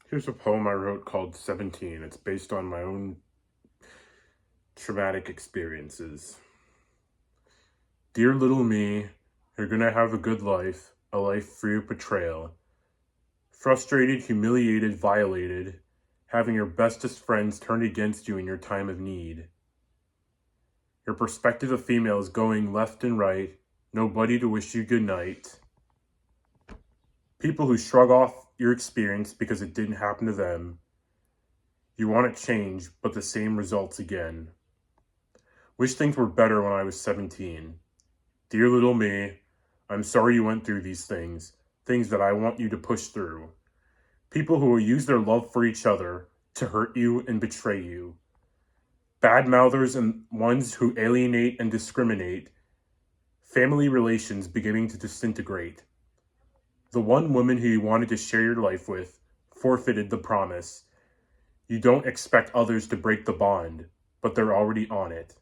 Here's a poem I wrote called 17. It's based on my own traumatic experiences. Dear little me, you're gonna have a good life, a life free of betrayal. Frustrated, humiliated, violated, having your bestest friends turned against you in your time of need. Your perspective of females going left and right, nobody to wish you good night. People who shrug off your experience because it didn't happen to them. You want to change, but the same results again. Wish things were better when I was 17. Dear little me, I'm sorry you went through these things that I want you to push through. People who will use their love for each other to hurt you and betray you. Bad mouthers and ones who alienate and discriminate. Family relations beginning to disintegrate. The one woman who you wanted to share your life with forfeited the promise. You don't expect others to break the bond, but they're already on it.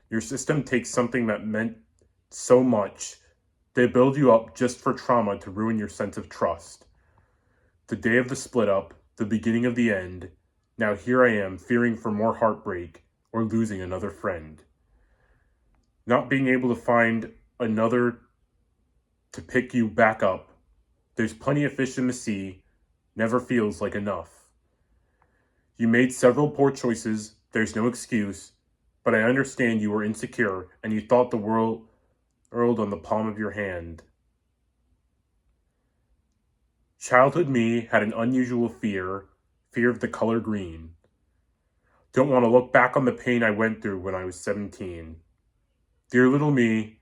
Your system takes something that meant so much. They build you up just for trauma to ruin your sense of trust. The day of the split up, the beginning of the end. Now here I am, fearing for more heartbreak or losing another friend. Not being able to find another to pick you back up. There's plenty of fish in the sea, never feels like enough. You made several poor choices, there's no excuse, but I understand you were insecure and you thought the world on the palm of your hand. Childhood me had an unusual fear of the color green. Don't want to look back on the pain I went through when I was 17. Dear little me,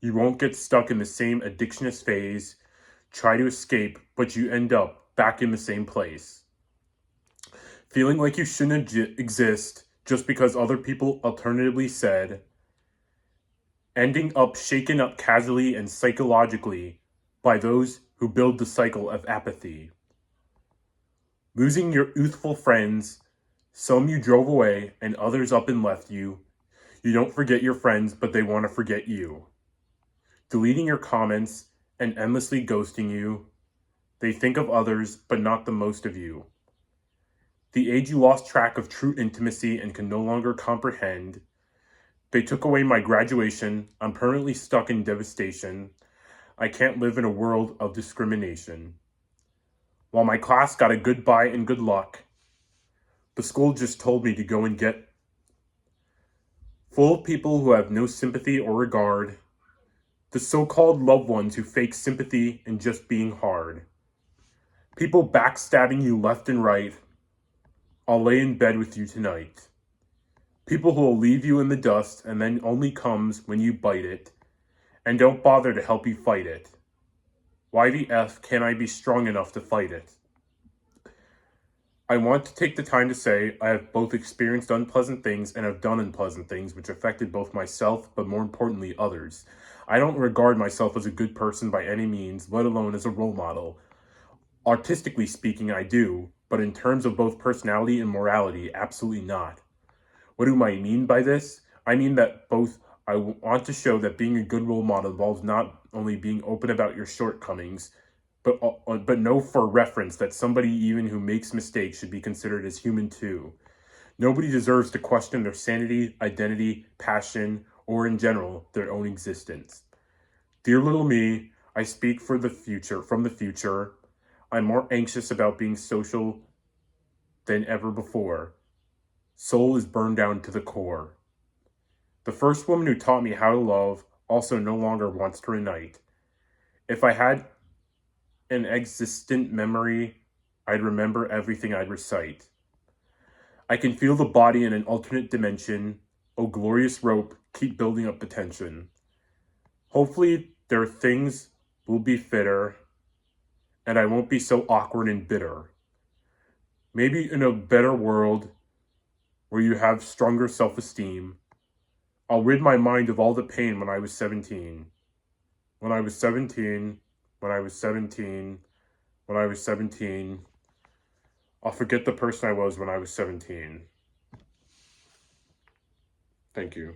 you won't get stuck in the same addictionist phase, try to escape, but you end up back in the same place. Feeling like you shouldn't exist just because other people alternatively said, ending up shaken up casually and psychologically by those who build the cycle of apathy. Losing your youthful friends, some you drove away and others up and left you. You don't forget your friends, but they want to forget you. Deleting your comments and endlessly ghosting you. They think of others, but not the most of you. The age you lost track of true intimacy and can no longer comprehend. They took away my graduation. I'm permanently stuck in devastation. I can't live in a world of discrimination. While my class got a goodbye and good luck, the school just told me to go and get full of people who have no sympathy or regard. The so-called loved ones who fake sympathy and just being hard. People backstabbing you left and right. I'll lay in bed with you tonight. People who will leave you in the dust and then only comes when you bite it and don't bother to help you fight it. Why the F can't I be strong enough to fight it? I want to take the time to say I have both experienced unpleasant things and have done unpleasant things which affected both myself, but more importantly, others. I don't regard myself as a good person by any means, let alone as a role model. Artistically speaking, I do, but in terms of both personality and morality, absolutely not. What do I mean by this? I mean that I want to show that being a good role model involves not only being open about your shortcomings, but know for reference that somebody even who makes mistakes should be considered as human too. Nobody deserves to question their sanity, identity, passion, or in general, their own existence. Dear little me, I speak from the future. I'm more anxious about being social than ever before. Soul is burned down to the core. The first woman who taught me how to love also no longer wants to reunite. If I had an existent memory, I'd remember everything I'd recite. I can feel the body in an alternate dimension. Oh, glorious rope, keep building up the tension. Hopefully, their things will be fitter, and I won't be so awkward and bitter. Maybe in a better world where you have stronger self-esteem, I'll rid my mind of all the pain when I was 17. When I was 17, when I was 17, when I was 17. I'll forget the person I was when I was 17. Thank you.